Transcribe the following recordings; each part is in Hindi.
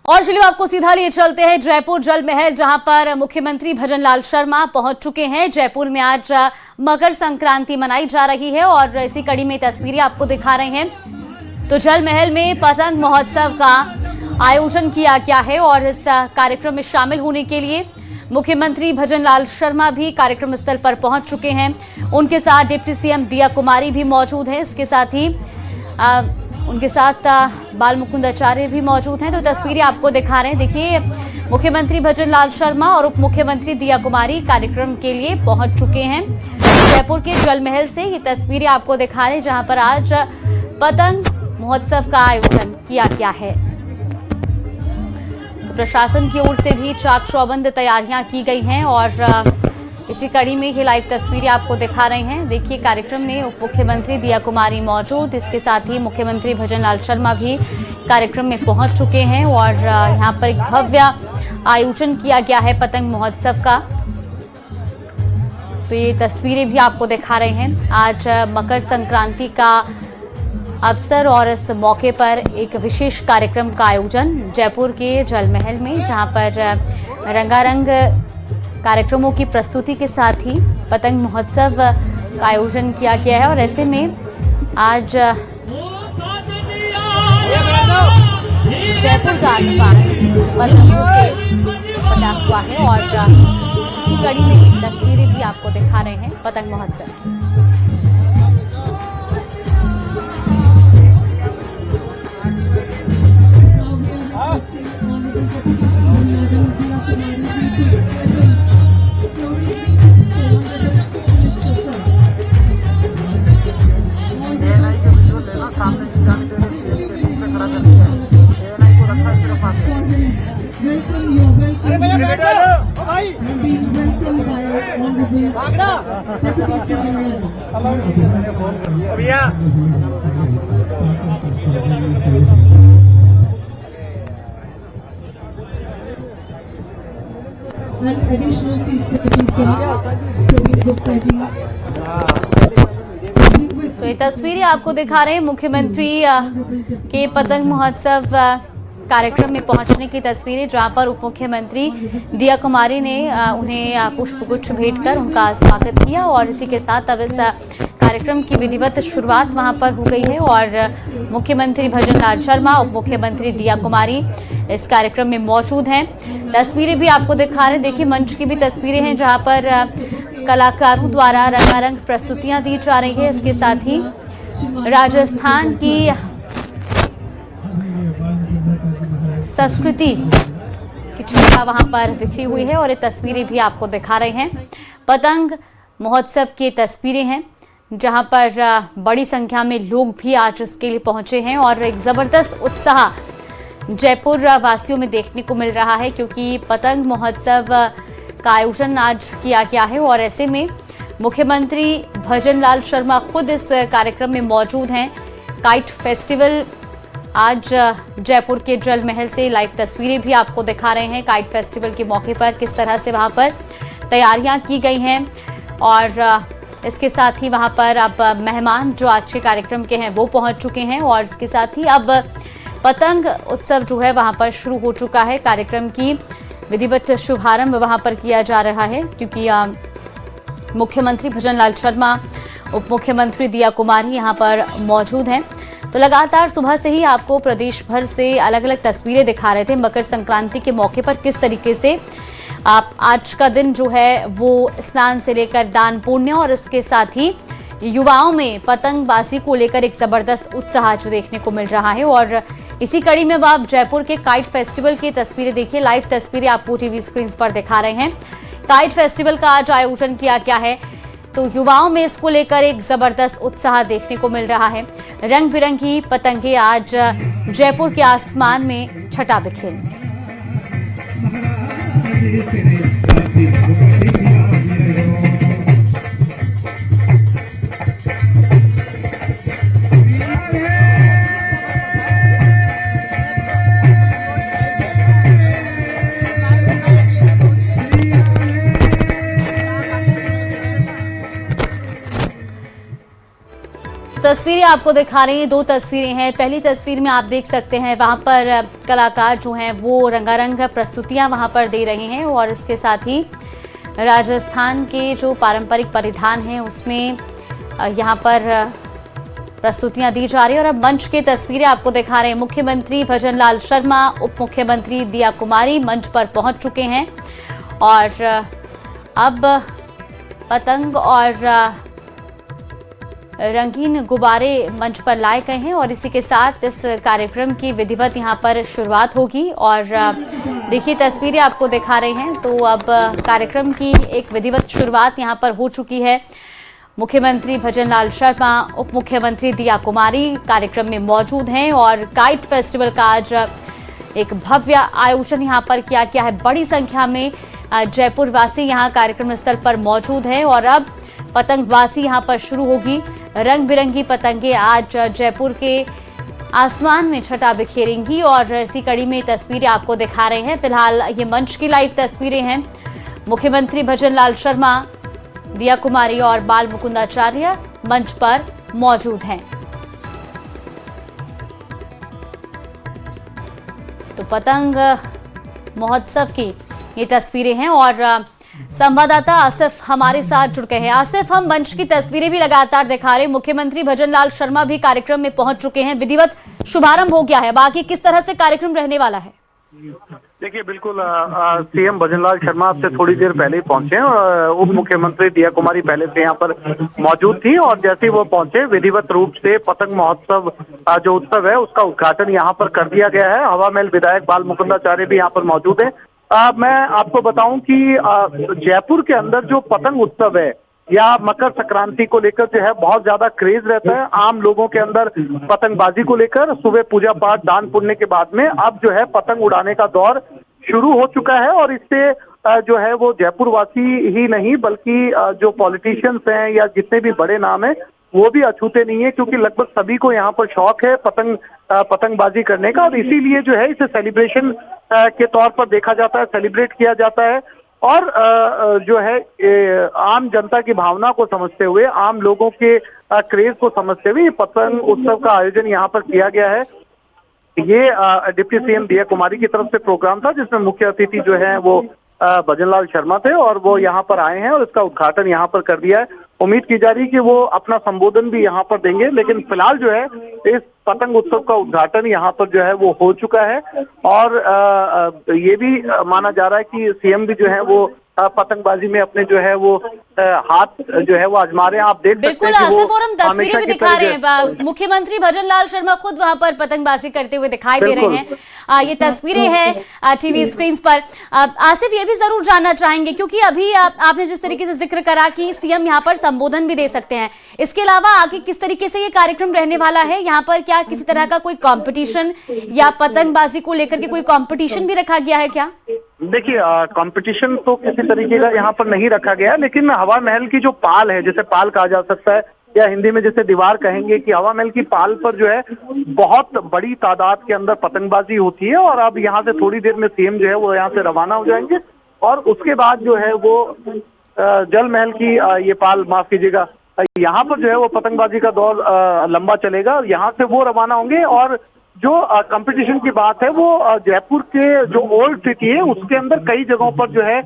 और चलिए आपको सीधा लिए चलते हैं जयपुर जल महल, जहां पर मुख्यमंत्री भजनलाल शर्मा पहुंच चुके हैं। जयपुर में आज मकर संक्रांति मनाई जा रही है और इसी कड़ी में तस्वीरें आपको दिखा रहे हैं। तो जल महल में पतंग महोत्सव का आयोजन किया गया है और इस कार्यक्रम में शामिल होने के लिए मुख्यमंत्री भजनलाल शर्मा भी कार्यक्रम स्थल पर पहुंच चुके हैं। उनके साथ डिप्टी सीएम दिया कुमारी भी मौजूद है। इसके साथ ही उनके साथ बाल मुकुंद आचार्य भी मौजूद हैं। तो तस्वीरें आपको दिखा रहे हैं। देखिए, मुख्यमंत्री भजनलाल शर्मा और उप मुख्यमंत्री दिया कुमारी कार्यक्रम के लिए पहुंच चुके हैं। जयपुर के जल महल से ये तस्वीरें आपको दिखा रहे हैं, जहां पर आज पतंग महोत्सव का आयोजन किया गया है। तो प्रशासन की ओर से भी चाक चौबंद तैयारियां की गई हैं और इसी कड़ी में ये लाइव तस्वीरें आपको दिखा रहे हैं। देखिए, कार्यक्रम में उप मुख्यमंत्री दिया कुमारी मौजूद, इसके साथ ही मुख्यमंत्री भजनलाल शर्मा भी कार्यक्रम में पहुंच चुके हैं और यहां पर एक भव्य आयोजन किया गया है पतंग महोत्सव का। तो ये तस्वीरें भी आपको दिखा रहे हैं। आज मकर संक्रांति का अवसर और इस मौके पर एक विशेष कार्यक्रम का आयोजन जयपुर के जल महल में, जहां पर रंगारंग कार्यक्रमों की प्रस्तुति के साथ ही पतंग महोत्सव का आयोजन किया गया है। और ऐसे में आज जयपुर का आसमान पतंगों से बना हुआ है और इसी कड़ी में तस्वीरें भी आपको दिखा रहे हैं पतंग महोत्सव की। तो ये तस्वीरें आपको दिखा रहे हैं मुख्यमंत्री के पतंग महोत्सव कार्यक्रम में पहुंचने की तस्वीरें, जहां पर उप मुख्यमंत्री दिया कुमारी ने उन्हें पुष्पगुच्छ भेंट कर उनका स्वागत किया और इसी के साथ अब इस कार्यक्रम की विधिवत शुरुआत वहां पर हो गई है और मुख्यमंत्री भजनलाल शर्मा, उप मुख्यमंत्री दिया कुमारी इस कार्यक्रम में मौजूद हैं। तस्वीरें भी आपको दिखा रहे हैं। देखिए, मंच की भी तस्वीरें हैं, जहां पर कलाकारों द्वारा रंगारंग प्रस्तुतियां दी जा रही है। इसके साथ ही राजस्थान की संस्कृति की छटा वहां पर बिखरी हुई है और ये तस्वीरें भी आपको दिखा रहे हैं। पतंग महोत्सव की तस्वीरें हैं, जहां पर बड़ी संख्या में लोग भी आज इसके लिए पहुंचे हैं और एक जबरदस्त उत्साह जयपुर वासियों में देखने को मिल रहा है, क्योंकि पतंग महोत्सव का आयोजन आज किया गया है और ऐसे में मुख्यमंत्री भजनलाल शर्मा खुद इस कार्यक्रम में मौजूद हैं। काइट फेस्टिवल आज जयपुर के जल महल से लाइव तस्वीरें भी आपको दिखा रहे हैं। काइट फेस्टिवल के मौके पर किस तरह से वहां पर तैयारियां की गई हैं और इसके साथ ही वहां पर अब मेहमान जो आज के कार्यक्रम के हैं वो पहुंच चुके हैं और इसके साथ ही अब पतंग उत्सव जो है वहां पर शुरू हो चुका है। कार्यक्रम की विधिवत शुभारंभ वहां पर किया जा रहा है, क्योंकि मुख्यमंत्री भजनलाल शर्मा, उप मुख्यमंत्री दिया कुमारी यहां पर मौजूद हैं। तो लगातार सुबह से ही आपको प्रदेश भर से अलग अलग तस्वीरें दिखा रहे थे मकर संक्रांति के मौके पर किस तरीके से आप आज का दिन जो है वो स्नान से लेकर दान पुण्य और इसके साथ ही युवाओं में पतंगबाजी को लेकर एक जबरदस्त उत्साह जो देखने को मिल रहा है। और इसी कड़ी में आप जयपुर के काइट फेस्टिवल की तस्वीरें देखिए। लाइव तस्वीरें आपको टीवी स्क्रीन पर दिखा रहे हैं। काइट फेस्टिवल का आज आयोजन किया गया है, तो युवाओं में इसको लेकर एक जबरदस्त उत्साह देखने को मिल रहा है। रंग बिरंगी पतंगे आज जयपुर के आसमान में छटा बिखेरी। तस्वीरें आपको दिखा रहे हैं, दो तस्वीरें हैं। पहली तस्वीर में आप देख सकते हैं वहां पर कलाकार जो हैं वो रंगारंग प्रस्तुतियां वहां पर दे रहे हैं और इसके साथ ही राजस्थान के जो पारंपरिक परिधान हैं उसमें यहां पर प्रस्तुतियां दी जा रही है। और अब मंच की तस्वीरें आपको दिखा रहे हैं। मुख्यमंत्री भजनलाल शर्मा, उप मुख्यमंत्री दिया कुमारी मंच पर पहुंच चुके हैं और अब पतंग और रंगीन गुब्बारे मंच पर लाए गए हैं और इसी के साथ इस कार्यक्रम की विधिवत यहां पर शुरुआत होगी। और देखिए तस्वीरें आपको दिखा रहे हैं, तो अब कार्यक्रम की एक विधिवत शुरुआत यहां पर हो चुकी है। मुख्यमंत्री भजनलाल शर्मा, उप मुख्यमंत्री दिया कुमारी कार्यक्रम में मौजूद हैं और काइट फेस्टिवल का आज एक भव्य आयोजन यहां पर किया गया है। बड़ी संख्या में जयपुर वासी यहां कार्यक्रम स्थल पर मौजूद हैं और अब पतंगबाजी यहां पर शुरू होगी। रंग बिरंगी पतंगे आज जयपुर के आसमान में छटा बिखेरेंगी और इसी कड़ी में तस्वीरें आपको दिखा रहे हैं। फिलहाल ये मंच की लाइव तस्वीरें हैं। मुख्यमंत्री भजनलाल शर्मा, दिया कुमारी और बाल मुकुंदाचार्य मंच पर मौजूद हैं। तो पतंग महोत्सव की ये तस्वीरें हैं और संवाददाता आसिफ हमारे साथ जुड़ गए हैं। आसिफ, हम मंच की तस्वीरें भी लगातार दिखा रहे हैं। मुख्यमंत्री भजनलाल शर्मा भी कार्यक्रम में पहुंच चुके हैं, विधिवत शुभारंभ हो गया है। बाकी किस तरह से कार्यक्रम रहने वाला है? देखिए, बिल्कुल सीएम भजनलाल शर्मा अब से थोड़ी देर पहले ही पहुंचे हैं। उप मुख्यमंत्री दिया कुमारी पहले से यहां पर मौजूद थी और जैसे ही वो पहुंचे विधिवत रूप से पतंग महोत्सव जो उत्सव है उसका उद्घाटन यहां पर कर दिया गया है। हवा महल विधायक बाल मुकुंदाचार्य भी यहां पर मौजूद है। मैं आपको बताऊं कि जयपुर के अंदर जो पतंग उत्सव है या मकर संक्रांति को लेकर जो है बहुत ज्यादा क्रेज रहता है आम लोगों के अंदर। पतंगबाजी को लेकर सुबह पूजा पाठ दान पुण्य के बाद में अब जो है पतंग उड़ाने का दौर शुरू हो चुका है और इससे जो है वो जयपुर वासी ही नहीं बल्कि जो पॉलिटिशियंस हैं या जितने भी बड़े नाम हैं वो भी अछूते नहीं है, क्योंकि लगभग सभी को यहाँ पर शौक है पतंगबाजी करने का और इसीलिए जो है इसे सेलिब्रेशन के तौर पर देखा जाता है, सेलिब्रेट किया जाता है। और जो है आम जनता की भावना को समझते हुए, आम लोगों के क्रेज को समझते हुए पतंग उत्सव का आयोजन यहाँ पर किया गया है। ये डिप्टी सीएम दिया कुमारी की तरफ से प्रोग्राम था जिसमें मुख्य अतिथि जो है वो भजनलाल शर्मा थे और वो यहाँ पर आए हैं और इसका उद्घाटन यहाँ पर कर दिया है। उम्मीद की जा रही है कि वो अपना संबोधन भी यहाँ पर देंगे, लेकिन फिलहाल जो है इस पतंग उत्सव का उद्घाटन यहाँ पर जो है वो हो चुका है और ये भी माना जा रहा है कि सीएम भी जो है वो पतंगबाजी में अपने जो है वो हाथ जो है वो आजमा रहे हैं। आप देख सकते हैं कि वो हम तस्वीरें भी दिखा रहे हैं। मुख्यमंत्री भजनलाल शर्मा खुद वहां पर पतंगबाजी करते हुए दिखाई दे रहे हैं। ये तस्वीरें हैं टीवी स्क्रीन पर। आसिफ, ये भी जरूर जानना चाहेंगे क्योंकि अभी आपने जिस तरीके से जिक्र करा कि सीएम यहाँ पर संबोधन भी दे सकते हैं, इसके अलावा आगे किस तरीके से ये कार्यक्रम रहने वाला है? यहाँ पर क्या किसी तरह का कोई कॉम्पिटिशन या पतंगबाजी को लेकर के कोई कॉम्पिटिशन भी रखा गया है क्या? देखिए, कंपटीशन तो किसी तरीके का यहाँ पर नहीं रखा गया, लेकिन हवा महल की जो पाल है, जैसे पाल कहा जा सकता है या हिंदी में जैसे दीवार कहेंगे, कि हवा महल की पाल पर जो है बहुत बड़ी तादाद के अंदर पतंगबाजी होती है और अब यहाँ से थोड़ी देर में सीएम जो है वो यहाँ से रवाना हो जाएंगे और उसके बाद जो है वो जल महल की ये पाल, माफ कीजिएगा, यहाँ पर जो है वो पतंगबाजी का दौर लंबा चलेगा और यहाँ से वो रवाना होंगे। और जो कंपटीशन की बात है वो जयपुर के जो ओल्ड सिटी है उसके अंदर कई जगहों पर जो है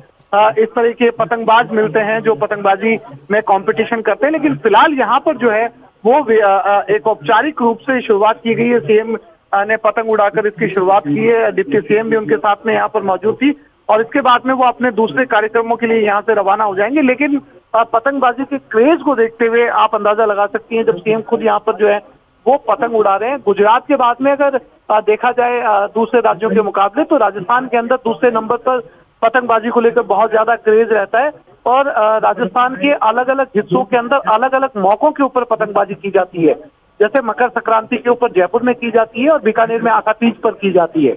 इस तरह के पतंगबाज मिलते हैं जो पतंगबाजी में कंपटीशन करते हैं, लेकिन फिलहाल यहाँ पर जो है वो एक औपचारिक रूप से शुरुआत की गई है। सीएम ने पतंग उड़ाकर इसकी शुरुआत की है, डिप्टी सीएम भी उनके साथ में यहाँ पर मौजूद थी और इसके बाद में वो अपने दूसरे कार्यक्रमों के लिए यहाँ से रवाना हो जाएंगे। लेकिन पतंगबाजी के क्रेज को देखते हुए आप अंदाजा लगा सकती हैं जब सीएम खुद यहाँ पर जो है वो पतंग उड़ा रहे हैं। गुजरात के बाद में अगर देखा जाए दूसरे राज्यों के मुकाबले तो राजस्थान के अंदर दूसरे नंबर पर पतंगबाजी को लेकर बहुत ज्यादा क्रेज रहता है और राजस्थान के अलग अलग हिस्सों के अंदर अलग अलग मौकों के ऊपर पतंगबाजी की जाती है। जैसे मकर संक्रांति के ऊपर जयपुर में की जाती है और बीकानेर में आका तीज पर की जाती है।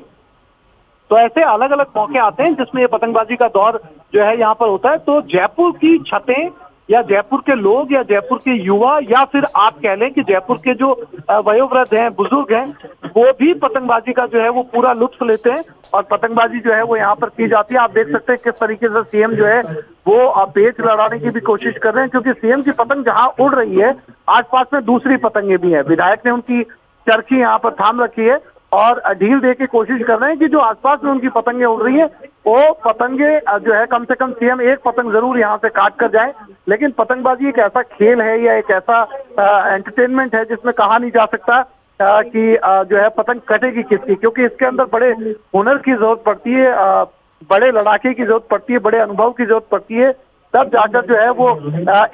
तो ऐसे अलग अलग मौके आते हैं जिसमें ये पतंगबाजी का दौर जो है यहाँ पर होता है। तो जयपुर की छतें या जयपुर के लोग या जयपुर के युवा या फिर आप कह लें कि जयपुर के जो वयोवृद्ध हैं, बुजुर्ग हैं, वो भी पतंगबाजी का जो है वो पूरा लुत्फ लेते हैं और पतंगबाजी जो है वो यहाँ पर की जाती है। आप देख सकते हैं किस तरीके से सीएम जो है वो पेच लड़ाने की भी कोशिश कर रहे हैं, क्योंकि सीएम की पतंग जहाँ उड़ रही है आसपास में दूसरी पतंगे भी है। विधायक ने उनकी चरखी यहाँ पर थाम रखी है और ढील दे के कोशिश कर रहे हैं कि जो आसपास में उनकी पतंगे उड़ रही है वो पतंगे जो है कम से कम सीएम एक पतंग जरूर यहाँ से काट कर जाए। लेकिन पतंगबाजी एक ऐसा खेल है या एक ऐसा एंटरटेनमेंट है जिसमें कहा नहीं जा सकता कि जो है पतंग कटेगी किसकी, क्योंकि इसके अंदर बड़े हुनर की जरूरत पड़ती है, बड़े लड़ाके की जरूरत पड़ती है, बड़े अनुभव की जरूरत पड़ती है, तब जाकर जो है वो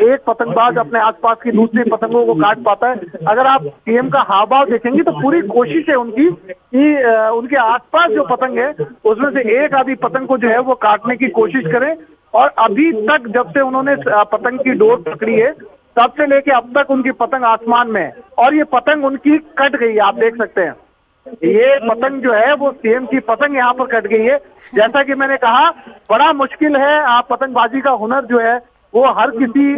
एक पतंगबाज अपने आसपास की दूसरी पतंगों को काट पाता है। अगर आप सीएम का हाव भाव देखेंगे तो पूरी कोशिश है उनकी कि उनके आसपास जो पतंग है उसमें से एक आधी पतंग को जो है वो काटने की कोशिश करें। और अभी तक जब से उन्होंने पतंग की डोर पकड़ी है तब से लेके अब तक उनकी पतंग आसमान में है और ये पतंग उनकी कट गई है। आप देख सकते हैं ये पतंग जो है वो सीएम की पतंग यहाँ पर कट गई है। जैसा कि मैंने कहा बड़ा मुश्किल है, पतंगबाजी का हुनर जो है वो हर किसी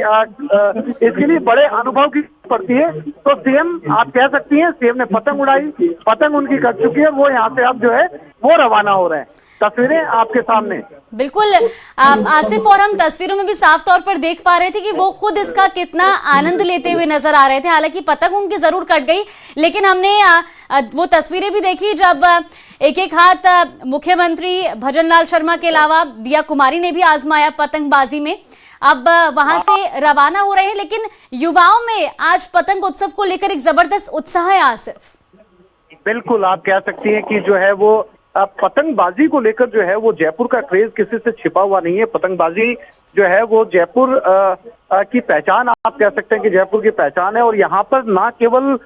इसके लिए बड़े अनुभव की पड़ती है। तो सीएम आप कह सकती हैं सीएम ने पतंग उड़ाई, पतंग उनकी कट चुकी है, वो यहाँ से अब जो है वो रवाना हो रहे हैं। तस्वीरें आपके सामने। बिल्कुल आसिफ, और हम तस्वीरों में भी साफ तौर पर देख पा रहे थे कि वो खुद इसका कितना आनंद लेते हुए नजर आ रहे थे। हालांकि पतंग उनकी जरूर कट गई, लेकिन हमने वो तस्वीरें भी देखी जब एक एक हाथ मुख्यमंत्री भजनलाल शर्मा के अलावा दिया कुमारी ने भी आजमाया पतंगबाजी में। अब वहां से रवाना हो रहे हैं, लेकिन युवाओं में आज पतंग उत्सव को लेकर एक जबरदस्त उत्साह है। आसिफ, बिल्कुल आप कह सकती हैं कि जो है वो पतंगबाजी को लेकर जो है वो जयपुर का क्रेज किसी से छिपा हुआ नहीं है। पतंगबाजी जो है वो जयपुर की पहचान, आप कह सकते हैं कि जयपुर की पहचान है। और यहाँ पर ना केवल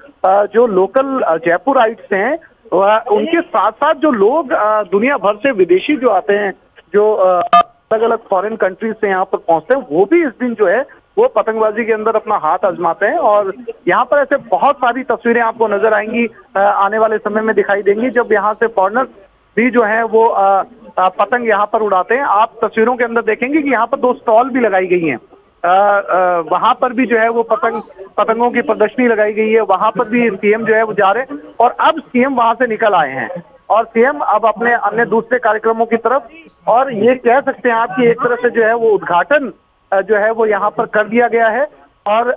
जो लोकल जयपुराइट्स हैं उनके साथ साथ जो लोग दुनिया भर से विदेशी जो आते हैं, जो अलग अलग फॉरेन कंट्रीज से यहाँ पर पहुंचते हैं, वो भी इस दिन जो है वो पतंगबाजी के अंदर अपना हाथ आजमाते हैं। और यहाँ पर ऐसे बहुत सारी तस्वीरें आपको नजर आएंगी, आने वाले समय में दिखाई देंगी, जब यहाँ से फॉरेनर भी जो है वो पतंग यहाँ पर उड़ाते हैं। आप तस्वीरों के अंदर देखेंगे कि यहाँ पर 2 स्टॉल भी लगाई गई हैं। वहां पर भी जो है वो पतंगों की प्रदर्शनी लगाई गई है। वहां पर भी सीएम जो है वो जा रहे हैं और अब सीएम वहां से निकल आए हैं और सीएम अब अपने अन्य दूसरे कार्यक्रमों की तरफ, और ये कह सकते हैं आप कि एक तरह से जो है वो उद्घाटन जो है वो यहाँ पर कर दिया गया है। और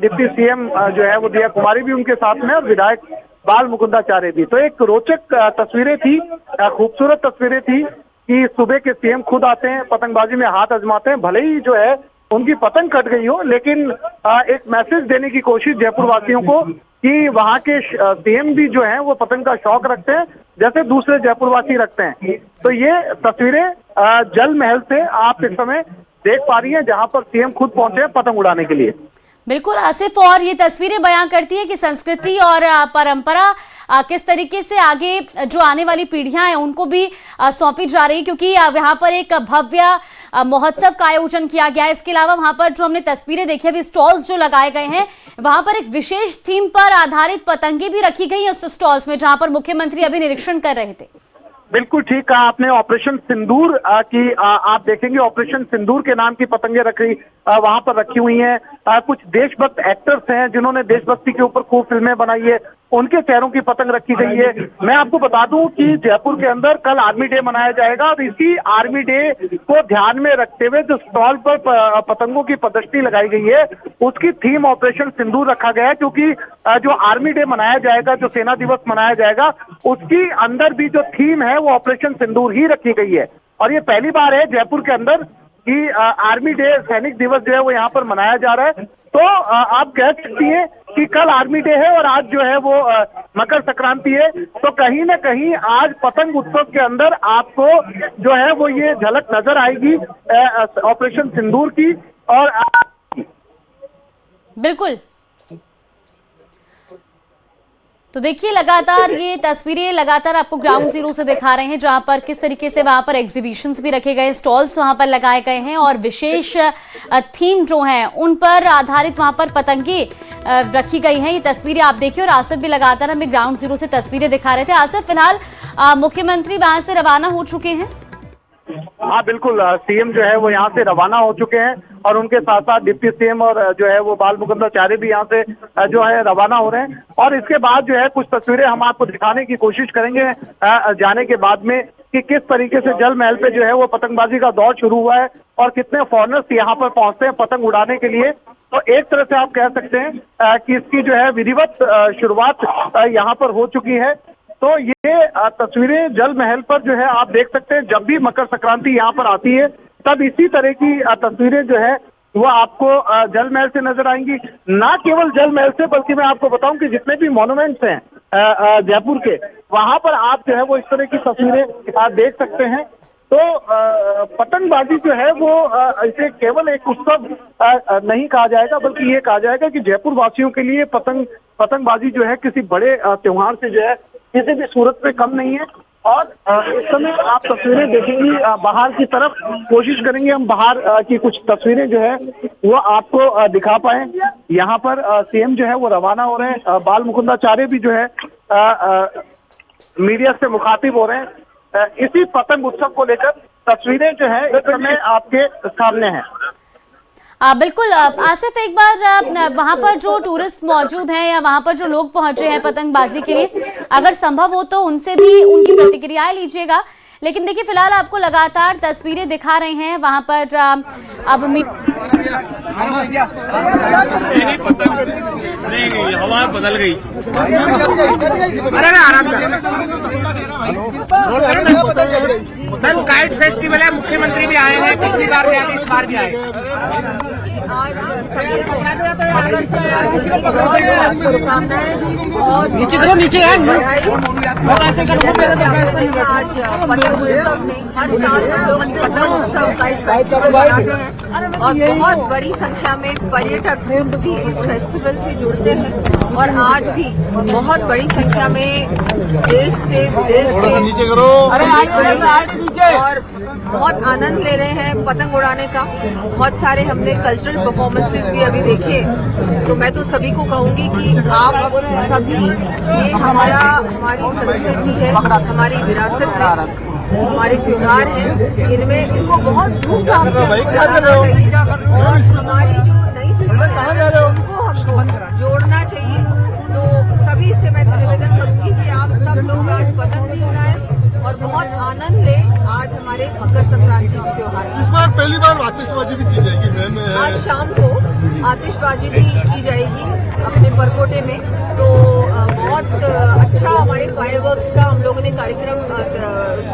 डिप्टी सीएम जो है वो दिया कुमारी भी उनके साथ में और विधायक बाल मुकुंदाचार्य भी। तो एक रोचक तस्वीरें थी, खूबसूरत तस्वीरें थी कि सुबह के सीएम खुद आते हैं, पतंगबाजी में हाथ आजमाते हैं। भले ही जो है उनकी पतंग कट गई हो, लेकिन एक मैसेज देने की कोशिश जयपुर वासियों को कि वहां के सीएम भी जो है वो पतंग का शौक रखते हैं जैसे दूसरे जयपुरवासी रखते हैं। तो ये तस्वीरें जल महल से आप इस समय देख पा रही हैं, जहां पर सीएम खुद पहुंचे हैं पतंग उड़ाने के लिए। बिल्कुल आसिफ, और ये तस्वीरें बयां करती है कि संस्कृति और परंपरा किस तरीके से आगे जो आने वाली पीढ़ियां हैं उनको भी सौंपी जा रही है, क्योंकि यहाँ पर एक भव्य महोत्सव का आयोजन किया गया है। इसके अलावा वहां पर जो हमने तस्वीरें देखी, अभी स्टॉल्स जो लगाए गए हैं वहां पर एक विशेष थीम पर आधारित पतंगे भी रखी गई है उस स्टॉल्स में, जहां पर मुख्यमंत्री अभी निरीक्षण कर रहे थे। बिल्कुल ठीक कहा आपने। ऑपरेशन सिंदूर की आप देखेंगे, ऑपरेशन सिंदूर के नाम की पतंगे वहां पर रखी हुई हैं। कुछ देशभक्त एक्टर्स हैं जिन्होंने देशभक्ति के ऊपर खूब फिल्में बनाई है, उनके चेहरों की पतंग रखी गई है। मैं आपको बता दूं कि जयपुर के अंदर कल आर्मी डे मनाया जाएगा और इसी आर्मी डे को ध्यान में रखते हुए जो स्टॉल पर पतंगों की प्रदर्शनी लगाई गई है उसकी थीम ऑपरेशन सिंदूर रखा गया है, क्योंकि जो आर्मी डे मनाया जाएगा, जो सेना दिवस मनाया जाएगा, उसकी अंदर भी जो थीम है वो ऑपरेशन सिंदूर ही रखी गई है। और ये पहली बार है जयपुर के अंदर कि आर्मी डे, सैनिक दिवस जो है वो यहाँ पर मनाया जा रहा है। तो आप कह सकती हैं कि कल आर्मी डे है और आज जो है वो मकर संक्रांति है। तो कहीं ना कहीं आज पतंग उत्सव के अंदर आपको जो है वो ये झलक नजर आएगी ऑपरेशन सिंदूर की। और बिल्कुल, तो देखिए लगातार ये तस्वीरें लगातार आपको ग्राउंड जीरो से दिखा रहे हैं, जहां पर किस तरीके से वहां पर एग्जीबिशंस भी रखे गए, स्टॉल्स वहां पर लगाए गए हैं और विशेष थीम जो है उन पर आधारित वहां पर पतंगे रखी गई हैं। ये तस्वीरें आप देखिए और आसिफ भी लगातार हमें ग्राउंड जीरो से तस्वीरें दिखा रहे थे। आसिफ, फिलहाल मुख्यमंत्री वहां से रवाना हो चुके हैं? हाँ बिल्कुल, सीएम जो है वो यहाँ से रवाना हो चुके हैं और उनके साथ साथ डिप्टी सीएम और जो है वो बाल मुकुंद आचार्य भी यहाँ से जो है रवाना हो रहे हैं। और इसके बाद जो है कुछ तस्वीरें हम आपको दिखाने की कोशिश करेंगे जाने के बाद में कि किस तरीके से जल महल पे जो है वो पतंगबाजी का दौर शुरू हुआ है और कितने फॉरेनर्स यहाँ पर पहुंचते हैं पतंग उड़ाने के लिए। तो एक तरह से आप कह सकते हैं कि इसकी जो है विधिवत शुरुआत यहाँ पर हो चुकी है। तो ये तस्वीरें जल महल पर जो है आप देख सकते हैं, जब भी मकर संक्रांति यहाँ पर आती है तब इसी तरह की तस्वीरें जो है वो आपको जल महल से नजर आएंगी। ना केवल जल महल से, बल्कि मैं आपको बताऊं कि जितने भी मॉन्यूमेंट्स हैं जयपुर के, वहां पर आप जो है वो इस तरह की तस्वीरें देख सकते हैं। तो पतंगबाजी जो है वो इसे केवल एक उत्सव नहीं कहा जाएगा, बल्कि ये कहा जाएगा कि जयपुर वासियों के लिए पतंगबाजी जो है किसी बड़े त्योहार से जो है किसी भी सूरत में कम नहीं है। और इस समय आप तस्वीरें देखेंगी बाहर की तरफ, कोशिश करेंगे हम बाहर की कुछ तस्वीरें जो है वो आपको दिखा पाए। यहाँ पर सीएम जो है वो रवाना हो रहे हैं, बाल मुकुंद आचार्य भी जो है मीडिया से मुखातिब हो रहे हैं। इसी पतंग उत्सव को लेकर तस्वीरें जो है इस समय आपके सामने हैं। बिल्कुल आसिफ, एक बार वहां पर जो टूरिस्ट मौजूद हैं या वहां पर जो लोग पहुंचे हैं पतंगबाजी के लिए, अगर संभव हो तो उनसे भी उनकी प्रतिक्रियाएं लीजिएगा। लेकिन देखिए फिलहाल आपको लगातार तस्वीरें दिखा रहे हैं वहां पर अब नहीं हवा बदल गई। मैम काइट फेस्टिवल है, मुख्यमंत्री भी आए हैं, पिछली बार भी आए, इस बार भी आए। आज सभी को मकर संक्रांति की बहुत शुभकामनाएं और नीचे आज पतंग उत्सव में हर साल हम लोग पतंग उत्सव का फेस्टिवल मनाते हैं और बहुत बड़ी संख्या में पर्यटक भी इस फेस्टिवल से जुड़ते हैं। और आज भी बहुत बड़ी संख्या में देश से विदेश से और बहुत आनंद ले रहे हैं पतंग उड़ाने का। बहुत सारे हमने कल्चरल परफॉर्मेंसेस भी अभी देखे। तो मैं तो सभी को कहूंगी कि आप सभी, ये हमारी संस्कृति है, हमारी विरासत है, हमारे त्योहार हैं, इनमें इनको बहुत धूमधाम से मनाना चाहिए और हमारी जो नई पीढ़ी है उनको हमको जोड़ना चाहिए। तो सभी से मैं निवेदन करूंगी कि आप सब लोग आज पतंग भी उड़ाएं और बहुत आनंद लें आज हमारे मकर संक्रांति त्योहार। इस बार पहली बार आतिशबाजी भी की जाएगी मैम। आज शाम को आतिशबाजी भी की जाएगी अपने परकोटे में। तो बहुत अच्छा हमारे फायरवर्क्स का हम लोगों ने कार्यक्रम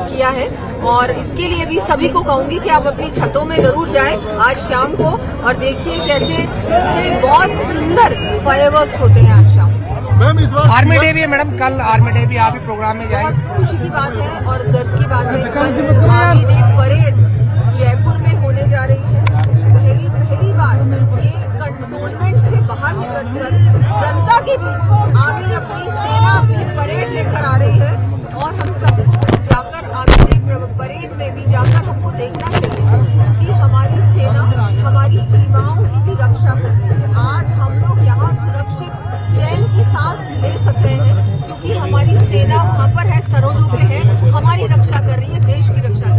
किया है और इसके लिए भी सभी को कहूंगी कि आप अपनी छतों में जरूर जाएं आज शाम को और देखिए कैसे बहुत सुंदर फायरवर्क्स होते हैं आज शाम। मैम इस बार आर्मी डे भी है मैडम, कल आर्मी डे भी आप भी प्रोग्राम में जाएंगे। बहुत खुशी की बात है और गर्व की बात है, कल आर्मी डे परेड जयपुर में होने जा रही है। पहली बार ये कंटोनमेंट से बाहर निकलकर जनता के बीच आर्मी अपनी सेना अपनी परेड लेकर आ रही है और हम सबको जाकर आर्मी डे परेड में भी जाकर हमको देखना चाहिए कि हमारी सेना हमारी सीमाओं की भी रक्षा कर रही है। आज हम लोग यहाँ सुरक्षित चैन की सांस ले सकते हैं क्योंकि हमारी सेना वहाँ पर है, सरहदों पे है, हमारी रक्षा कर रही है, देश की रक्षा